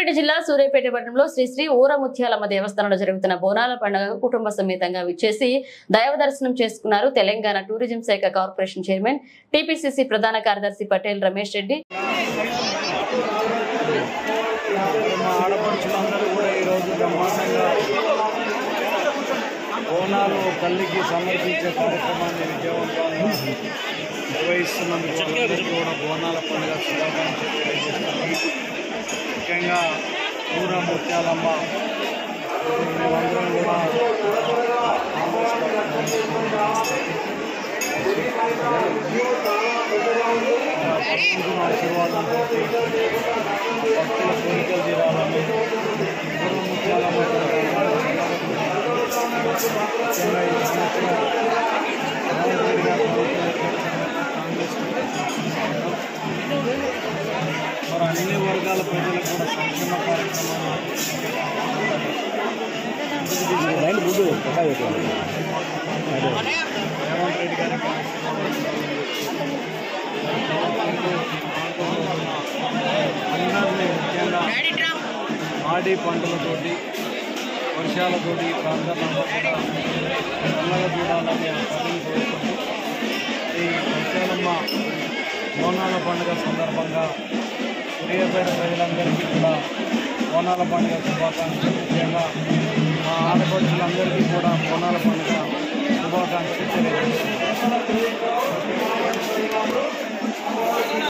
రంగారెడ్డి జిల్లా సూర్యాపేట పట్టణంలో శ్రీ శ్రీ ఊరముత్యాలమ్మ దేవస్థానంలో జరుగుతున్న బోనాల పండుగకు కుటుంబ సమేతంగా విచ్చేసి దైవ దర్శనం చేసుకున్నారు తెలంగాణ టూరిజం శాఖ కార్పొరేషన్ చైర్మన్ టీపీసీసీ ప్రధాన కార్యదర్శి పటేల్ రమేష్ రెడ్డి. బోనాలు తల్లికి సమర్పించే కార్యక్రమాన్ని విజయవంతంగా నిర్వహిస్తున్నందుకు అందరికీ కూడా బోనాల పండుగ శుభాకాంక్షలు తెలియజేస్తున్నాము. ముఖ్యంగా ఊరముత్యాలమ్మ మేమందరం కూడా ఆశీర్వాదంతో భక్తుల కోరికలు తీరాలని ఊరముత్యాలమ్మ మరి అన్ని వర్గాల ప్రజలకు కూడా సంక్షేమ కార్యక్రమాలు రేవంత్ రెడ్డి గారికి అందరినీ ముఖ్యంగా ఆడి పంటలతోటి వర్షాలతోటి ఈ ప్రాంతాల్లో కూడా చల్లగా చూడాలని పదవి కోరుకుంటూ ఈ ముత్యాలమ్మ బోనాల పండుగ సందర్భంగా సూర్యాపేట ప్రజలందరికీ కూడా బోనాల పండుగ శుభాకాంక్షలు. ముఖ్యంగా మా ఆడపడుచులందరికీ కూడా బోనాల పండుగ శుభాకాంక్షలు తెలియజేస్తున్నాను.